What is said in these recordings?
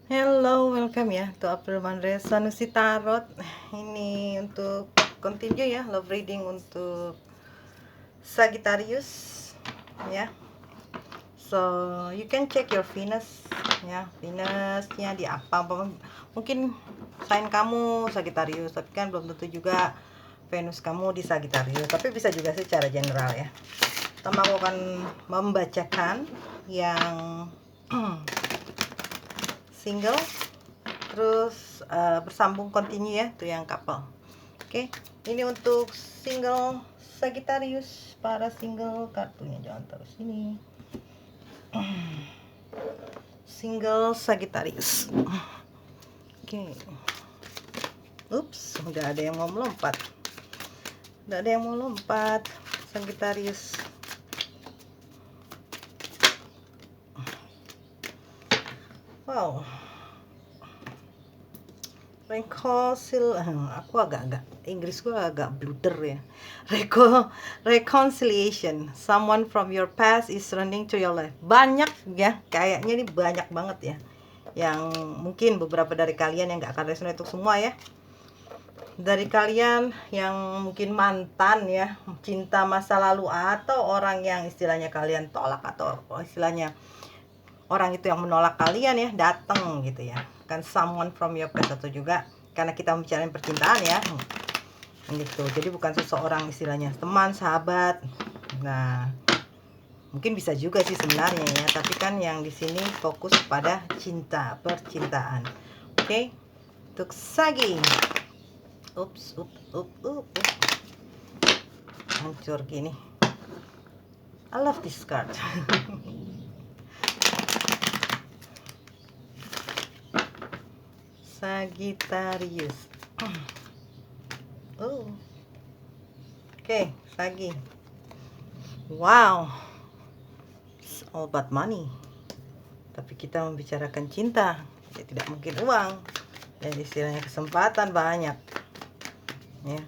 Hello, welcome ya to April Mandre Sanusi Tarot. Ini untuk continue ya, love reading untuk Sagittarius ya. So, you can check your Venus ya. Venusnya di apa? Mungkin sign kamu Sagittarius, tapi kan belum tentu juga Venus kamu di Sagittarius. Tapi bisa juga secara general ya. Pertama aku akan membacakan yang single, terus bersambung continue ya, tuh yang couple. Oke, ini untuk single Sagittarius. Para single kartunya jangan taruh sini. Single Sagittarius. Oke. Ups, udah ada yang mau melompat. Udah ada yang mau lompat. Sagittarius. Wow. Aku agak Inggris gua agak blunder ya. Reconciliation. Someone from your past is running to your life. Banyak ya, kayaknya ini banyak banget ya. Yang mungkin beberapa dari kalian yang gak akan resonate untuk semua ya. Dari kalian yang mungkin mantan ya, cinta masa lalu, atau orang yang istilahnya kalian tolak, atau istilahnya orang itu yang menolak kalian ya, datang gitu ya. Kan someone from your past, atau juga karena kita membicarain percintaan ya gitu. Jadi bukan seseorang istilahnya teman, sahabat. Nah, mungkin bisa juga sih sebenarnya ya, tapi kan yang di sini fokus pada cinta, percintaan. Oke. Untuk Sagi. Ups. Hancur gini. I love this card. Sagittarius. Oke, Sagi. Wow. It's all about money. Tapi kita membicarakan cinta, ya tidak mungkin uang. Dan istilahnya kesempatan banyak. Ya.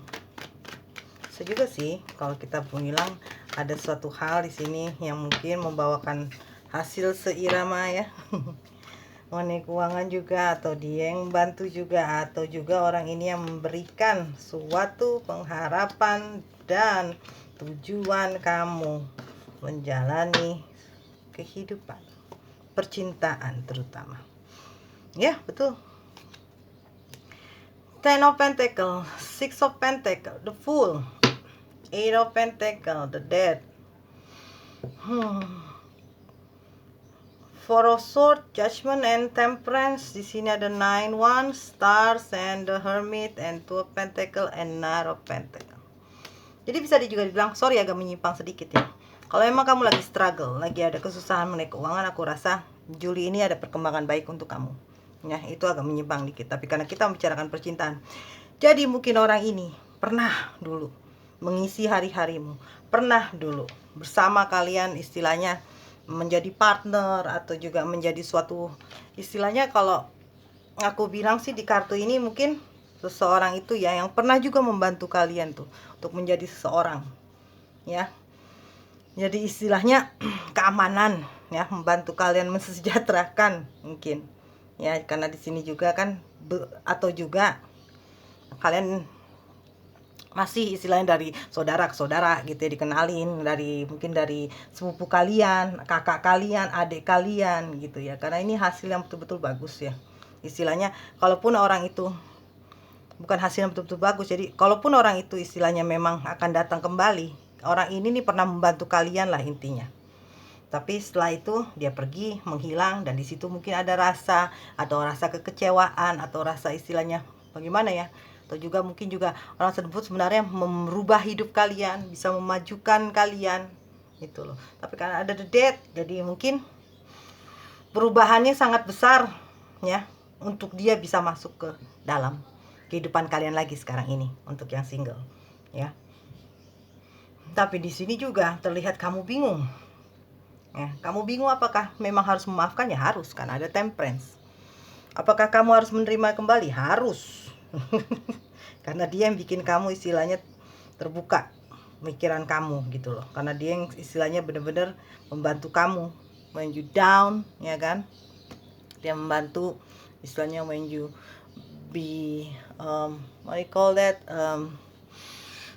Bisa juga sih kalau kita bilang ada suatu hal di sini yang mungkin membawakan hasil seirama ya. Mengenai keuangan juga, atau dia yang membantu juga, atau juga orang ini yang memberikan suatu pengharapan dan tujuan kamu menjalani kehidupan, percintaan terutama. Ya, betul. Ten of Pentacle, Six of Pentacle, the Fool, Eight of Pentacle, the Dead, Four of Swords, Judgment and Temperance. Di sini ada Nine Wands, Stars and the Hermit, and Two of Pentacle and Knight of Pentacle. Jadi bisa juga dibilang, sorry agak menyimpang sedikit ya. Kalau emang kamu lagi struggle, lagi ada kesusahan mengenai keuangan, aku rasa Juli ini ada perkembangan baik untuk kamu. Ya, itu agak menyimpang dikit, tapi karena kita membicarakan percintaan. Jadi mungkin orang ini pernah dulu mengisi hari-harimu, pernah dulu bersama kalian istilahnya menjadi partner, atau juga menjadi suatu istilahnya, kalau aku bilang sih di kartu ini mungkin seseorang itu ya yang pernah juga membantu kalian tuh untuk menjadi seseorang ya. Jadi istilahnya keamanan ya, membantu kalian mensejahterakan mungkin ya, karena di sini juga kan atau juga kalian masih istilahnya dari saudara ke saudara gitu ya, dikenalin dari mungkin dari sepupu kalian, kakak kalian, adik kalian gitu ya. Karena ini hasil yang betul-betul bagus ya. Istilahnya kalaupun orang itu bukan hasil yang betul-betul bagus, jadi kalaupun orang itu istilahnya memang akan datang kembali, orang ini nih pernah membantu kalian lah intinya. Tapi setelah itu dia pergi, menghilang, dan di situ mungkin ada rasa, atau rasa kekecewaan, atau rasa istilahnya bagaimana ya, atau juga mungkin juga orang tersebut sebenarnya merubah hidup kalian, bisa memajukan kalian gitu loh. Tapi karena ada the death, jadi mungkin perubahannya sangat besar ya, untuk dia bisa masuk ke dalam kehidupan kalian lagi sekarang ini untuk yang single ya. Tapi di sini juga terlihat kamu bingung ya. Kamu bingung apakah memang harus memaafkan? Ya harus, karena ada temperance. Apakah kamu harus menerima kembali? Harus. Karena dia yang bikin kamu istilahnya terbuka pikiran kamu gitu loh. Karena dia yang istilahnya benar-benar membantu kamu when you down ya kan. Dia membantu istilahnya when you be what you call that,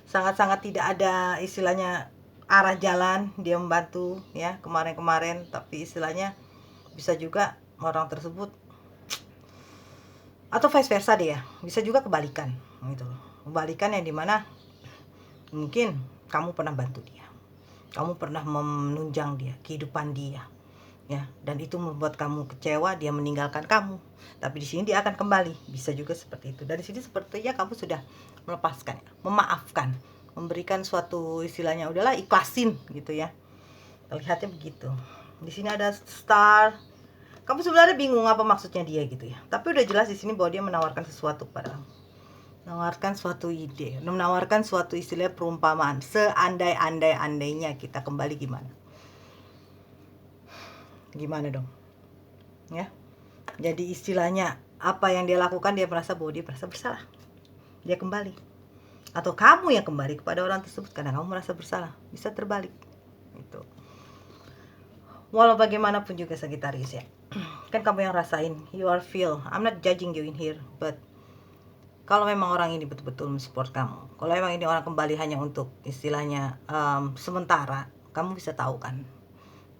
sangat-sangat tidak ada istilahnya arah jalan, dia membantu ya kemarin-kemarin, tapi istilahnya bisa juga orang tersebut, atau vice versa deh ya, bisa juga kebalikan gitu loh. Kebalikan yang dimana mungkin kamu pernah bantu dia, kamu pernah menunjang dia, kehidupan dia ya, dan itu membuat kamu kecewa, dia meninggalkan kamu, tapi di sini dia akan kembali, bisa juga seperti itu. Dari sini sepertinya kamu sudah melepaskan, memaafkan, memberikan suatu istilahnya udahlah ikhlasin gitu ya, terlihatnya begitu. Di sini ada star, kamu sebenarnya bingung apa maksudnya dia gitu ya, tapi udah jelas di sini bahwa dia menawarkan sesuatu padamu, menawarkan suatu ide, menawarkan suatu istilah perumpamaan, seandai-andainya kita kembali gimana dong ya. Jadi istilahnya apa yang dia lakukan, dia merasa bahwa dia merasa bersalah, dia kembali, atau kamu yang kembali kepada orang tersebut karena kamu merasa bersalah, bisa terbalik itu. Walau bagaimanapun juga Sagittarius ya, kan kamu yang rasain, you are feel, I'm not judging you in here, but kalau memang orang ini betul-betul mensupport kamu, kalau memang ini orang kembali hanya untuk istilahnya sementara, kamu bisa tahu kan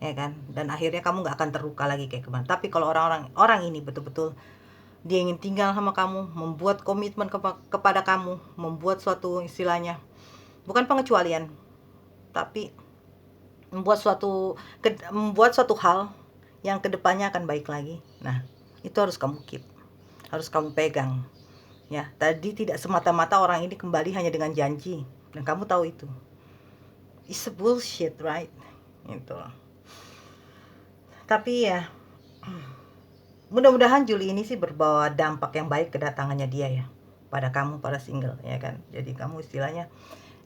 ya kan, dan akhirnya kamu nggak akan terluka lagi kayak kemarin. Tapi kalau orang ini betul-betul dia ingin tinggal sama kamu, membuat komitmen kepada kamu, membuat suatu istilahnya bukan pengecualian, tapi membuat suatu hal yang kedepannya akan baik lagi. Nah, itu harus kamu keep, harus kamu pegang ya. Tadi tidak semata-mata orang ini kembali hanya dengan janji, dan kamu tahu itu it's a bullshit, right? Itu. Tapi ya mudah-mudahan Juli ini sih berbawa dampak yang baik kedatangannya dia ya pada kamu para single ya kan. Jadi kamu istilahnya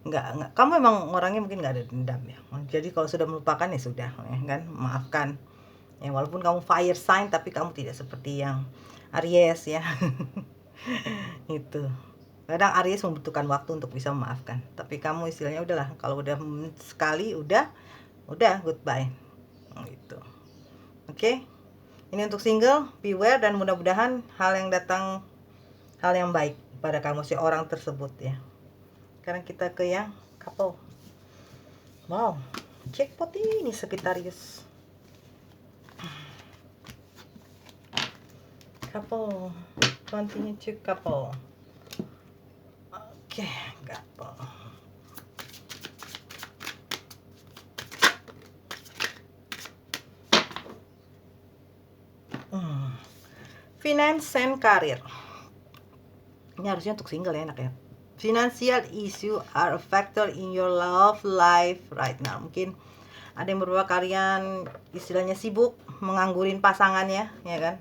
nggak kamu memang orangnya mungkin nggak ada dendam ya. Jadi kalau sudah melupakan ya sudah ya kan, maafkan ya, walaupun kamu fire sign tapi kamu tidak seperti yang Aries ya. Itu kadang Aries membutuhkan waktu untuk bisa memaafkan, tapi kamu istilahnya udahlah, kalau udah sekali udah goodbye gitu. Oke. Ini untuk single, beware, dan mudah-mudahan hal yang baik pada kamu si orang tersebut ya. Sekarang kita ke yang couple. Wow, jackpot ini Sagittarius. Couple, continue to couple. Oke, couple. Finance and career. Ini harusnya untuk single ya, enak ya. Financial issue are a factor in your love life right now. Mungkin ada yang beberapa kalian istilahnya sibuk menganggurin pasangannya ya kan.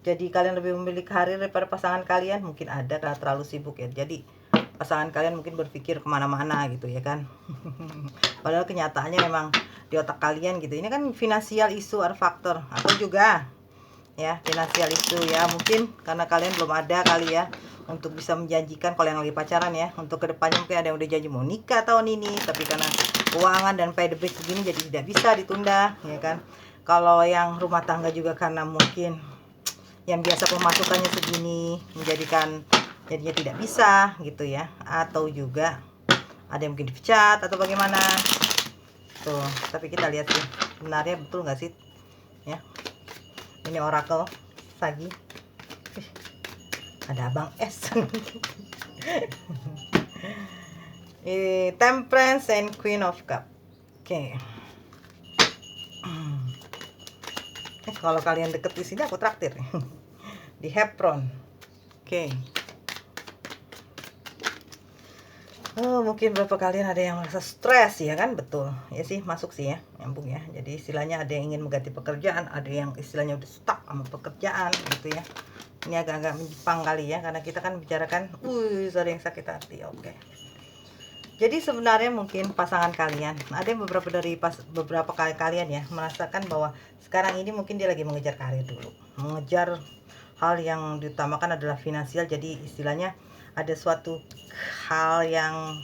Jadi kalian lebih memilih karir daripada pasangan kalian. Mungkin ada karena terlalu sibuk ya. Jadi pasangan kalian mungkin berpikir kemana-mana gitu ya kan. Padahal kenyataannya memang di otak kalian gitu. Ini kan financial issue are factor, atau juga ya finansial itu ya, mungkin karena kalian belum ada kali ya untuk bisa menjanjikan. Kalau yang lagi pacaran ya, untuk kedepannya mungkin ada yang udah janji mau nikah tahun ini, tapi karena keuangan dan pay the back begini jadi tidak bisa ditunda ya kan. Kalau yang rumah tangga juga karena mungkin yang biasa pemasukannya segini menjadikan jadinya tidak bisa gitu ya, atau juga ada yang mungkin dipecat atau bagaimana tuh. Tapi kita lihat sih sebenarnya betul nggak sih ya. Ini oracle Sagi. Ada Abang S. Temperance and Queen of Cup. Oke. Kalau kalian deket di sini aku traktir. Di Hepron. Oke. Oh, mungkin beberapa kalian ada yang merasa stres ya kan, betul ya sih, masuk sih ya, nyambung ya. Jadi istilahnya ada yang ingin mengganti pekerjaan, ada yang istilahnya udah stuck sama pekerjaan gitu ya. Ini agak-agak menyimpang kali ya, karena kita kan bicarakan ada yang sakit hati. Oke. Jadi sebenarnya mungkin pasangan kalian, ada yang beberapa kali kalian ya merasakan bahwa sekarang ini mungkin dia lagi mengejar karir dulu, mengejar hal yang diutamakan adalah finansial. Jadi istilahnya ada suatu hal yang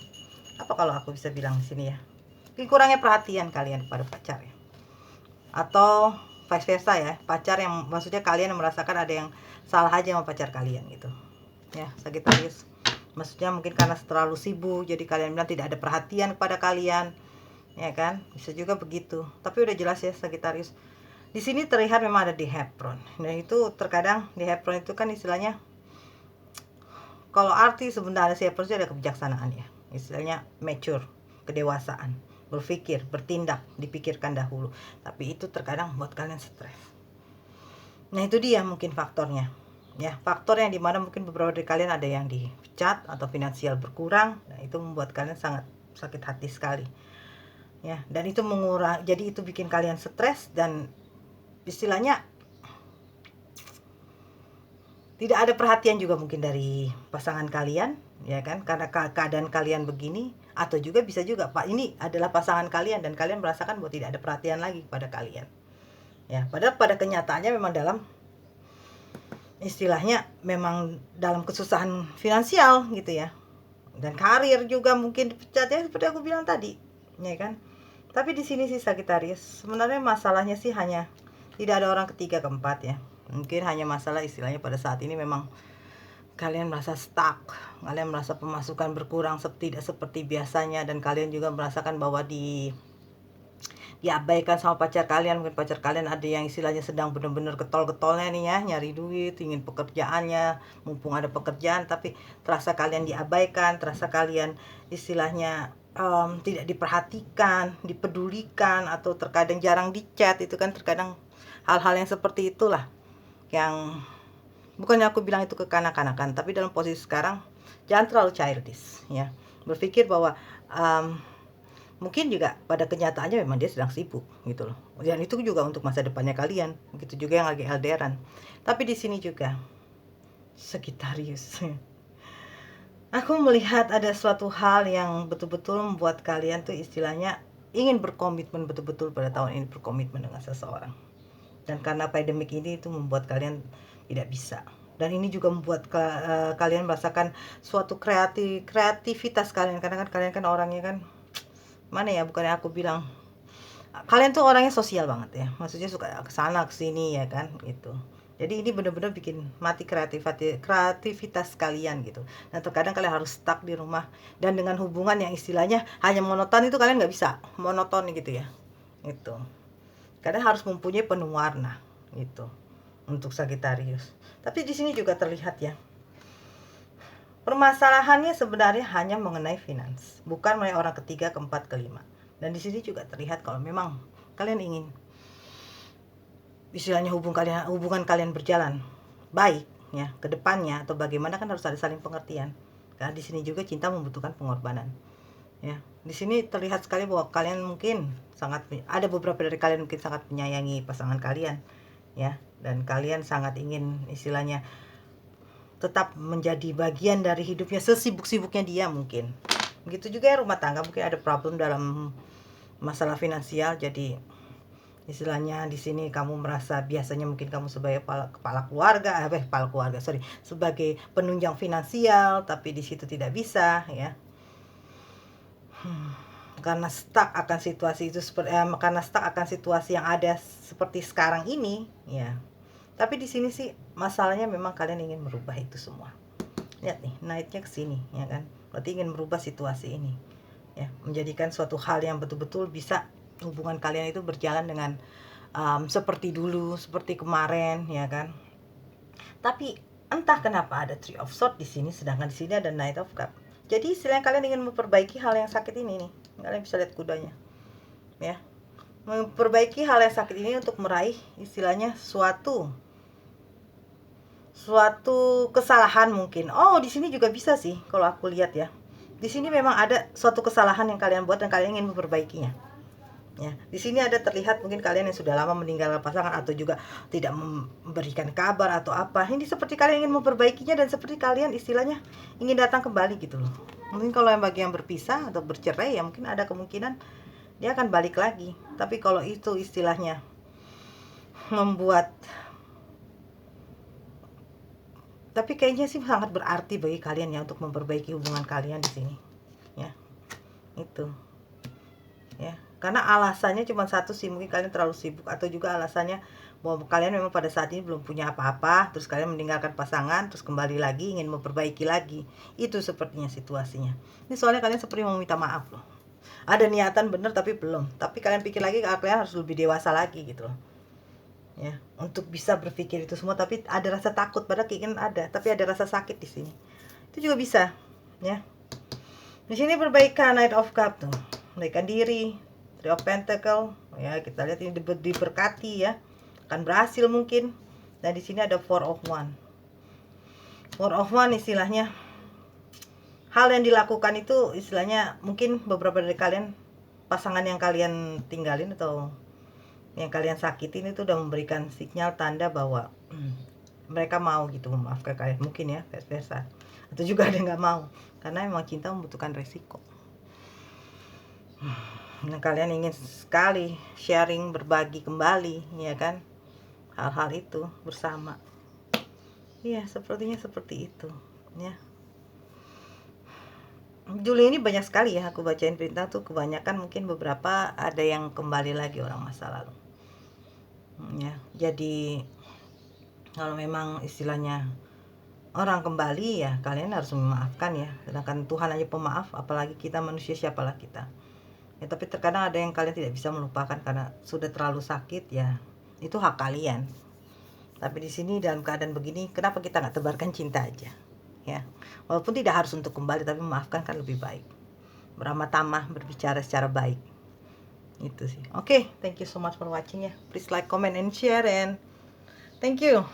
apa kalau aku bisa bilang di sini ya, kurangnya perhatian kalian kepada pacar ya, atau vice versa ya, pacar yang maksudnya kalian yang merasakan ada yang salah aja sama pacar kalian gitu ya, Sagittarius. Maksudnya mungkin karena terlalu sibuk jadi kalian bilang tidak ada perhatian kepada kalian, ya kan, bisa juga begitu. Tapi udah jelas ya Sagittarius, di sini terlihat memang ada di Hepron. Nah itu terkadang di Hepron itu kan istilahnya, kalau arti sebenarnya si Hepron itu ada kebijaksanaan ya, istilahnya mature, kedewasaan, berpikir, bertindak, dipikirkan dahulu. Tapi itu terkadang buat kalian stres. Nah itu dia mungkin faktornya ya, faktor yang dimana mungkin beberapa dari kalian ada yang dipecat atau finansial berkurang. Nah itu membuat kalian sangat sakit hati sekali ya, dan itu mengurang, jadi itu bikin kalian stres dan istilahnya tidak ada perhatian juga mungkin dari pasangan kalian ya kan, karena keadaan kalian begini. Atau juga bisa juga Pak, ini adalah pasangan kalian dan kalian merasakan bahwa tidak ada perhatian lagi pada kalian ya, padahal pada kenyataannya memang dalam istilahnya memang dalam kesusahan finansial gitu ya, dan karir juga mungkin dipecat ya seperti aku bilang tadi ya kan. Tapi di sini sih Sagittarius, sebenarnya masalahnya sih hanya tidak ada orang ketiga keempat ya, mungkin hanya masalah istilahnya pada saat ini memang kalian merasa stuck, kalian merasa pemasukan berkurang tidak seperti biasanya, dan kalian juga merasakan bahwa diabaikan sama pacar kalian. Mungkin pacar kalian ada yang istilahnya sedang benar-benar getol-getolnya nih ya, nyari duit, ingin pekerjaannya, mumpung ada pekerjaan, tapi terasa kalian diabaikan, terasa kalian istilahnya tidak diperhatikan, dipedulikan, atau terkadang jarang dicat. Itu kan terkadang hal-hal yang seperti itulah yang bukannya aku bilang itu kekanak-kanakan, tapi dalam posisi sekarang jangan terlalu childish ya, berpikir bahwa mungkin juga pada kenyataannya memang dia sedang sibuk gitu loh, dan itu juga untuk masa depannya kalian, begitu juga yang lagi LDRan. Tapi di sini juga Sagittarius, aku melihat ada suatu hal yang betul-betul membuat kalian tuh istilahnya ingin berkomitmen betul-betul pada tahun ini, berkomitmen dengan seseorang. Dan karena pandemik ini itu membuat kalian tidak bisa, dan ini juga membuat kalian merasakan suatu kreativitas kalian, karena kan kalian kan orangnya kan mana ya, bukannya aku bilang kalian tuh orangnya sosial banget ya, maksudnya suka kesana kesini ya kan gitu. Jadi ini benar-benar bikin mati kreativitas kalian gitu. Dan terkadang kalian harus stuck di rumah, dan dengan hubungan yang istilahnya hanya monoton, itu kalian nggak bisa monoton gitu ya. Itu kadang harus mempunyai penuh warna gitu untuk Sagittarius. Tapi di sini juga terlihat ya, permasalahannya sebenarnya hanya mengenai finance, bukan mengenai orang ketiga, keempat, kelima. Dan di sini juga terlihat kalau memang kalian ingin istilahnya hubungan kalian berjalan baik ya ke depannya, atau bagaimana, kan harus ada saling pengertian. Karena di sini juga cinta membutuhkan pengorbanan. Ya, di sini terlihat sekali bahwa kalian mungkin ada beberapa dari kalian mungkin sangat menyayangi pasangan kalian ya, dan kalian sangat ingin istilahnya tetap menjadi bagian dari hidupnya sesibuk-sibuknya dia mungkin. Begitu juga ya rumah tangga, mungkin ada problem dalam masalah finansial. Jadi istilahnya di sini kamu merasa biasanya mungkin kamu sebagai kepala keluarga, sebagai penunjang finansial, tapi di situ tidak bisa ya. Karena stuck akan situasi itu karena stuck akan situasi yang ada seperti sekarang ini ya. Tapi di sini sih masalahnya memang kalian ingin merubah itu semua. Lihat nih, naiknya ke sini ya kan. Berarti ingin merubah situasi ini ya, menjadikan suatu hal yang betul-betul bisa hubungan kalian itu berjalan dengan seperti dulu, seperti kemarin ya kan. Tapi entah kenapa ada Three of Swords di sini, sedangkan di sini ada Knight of Cup. Jadi istilahnya kalian ingin memperbaiki hal yang sakit ini nih. Kalian bisa lihat kudanya ya, memperbaiki hal yang sakit ini untuk meraih istilahnya suatu kesalahan mungkin. Oh, di sini juga bisa sih kalau aku lihat ya. Di sini memang ada suatu kesalahan yang kalian buat dan kalian ingin memperbaikinya. Ya, di sini ada terlihat mungkin kalian yang sudah lama meninggalkan pasangan, atau juga tidak memberikan kabar atau apa. Ini seperti kalian ingin memperbaikinya, dan seperti kalian istilahnya ingin datang kembali gitu loh. Mungkin kalau yang bagi yang berpisah atau bercerai ya mungkin ada kemungkinan dia akan balik lagi. Tapi kalau itu istilahnya membuat, tapi kayaknya sih sangat berarti bagi kalian ya untuk memperbaiki hubungan kalian di sini ya. Itu ya, Karena alasannya cuma satu sih, mungkin kalian terlalu sibuk, atau juga alasannya bahwa kalian memang pada saat ini belum punya apa-apa, terus kalian meninggalkan pasangan, terus kembali lagi ingin memperbaiki lagi. Itu sepertinya situasinya. Ini soalnya kalian seperti mau minta maaf loh. Ada niatan bener tapi belum. Tapi kalian pikir lagi, kalian harus lebih dewasa lagi gitu loh. Ya, untuk bisa berpikir itu semua, tapi ada rasa takut, padahal keinginan ada, tapi ada rasa sakit di sini. Itu juga bisa, ya. Di sini perbaikan Knight of Cup tuh, perbaikan diri, Three of Pentacle, ya kita lihat ini diberkati ya, akan berhasil mungkin. Dan di sini ada Four of One. Four of One istilahnya hal yang dilakukan itu istilahnya mungkin beberapa dari kalian, pasangan yang kalian tinggalin atau yang kalian sakitin itu udah memberikan sinyal tanda bahwa mereka mau gitu memaafkan kalian, mungkin ya, vice versa. Atau juga ada yang nggak mau, karena memang cinta membutuhkan resiko. Nah, kalian ingin sekali sharing, berbagi kembali, ya kan, hal-hal itu bersama. Iya, sepertinya seperti itu, ya. Juli ini banyak sekali ya aku bacain perintah tuh, kebanyakan mungkin beberapa ada yang kembali lagi orang masa lalu. Ya, jadi kalau memang istilahnya orang kembali ya kalian harus memaafkan ya, sedangkan Tuhan aja pemaaf, apalagi kita manusia, siapalah kita ya. Tapi terkadang ada yang kalian tidak bisa melupakan karena sudah terlalu sakit ya, itu hak kalian. Tapi di sini dalam keadaan begini, kenapa kita nggak tebarkan cinta aja ya, walaupun tidak harus untuk kembali, tapi memaafkan kan lebih baik, beramah tamah, berbicara secara baik. Itu sih. Oke, thank you so much for watching ya. Please like, comment, and share, and thank you.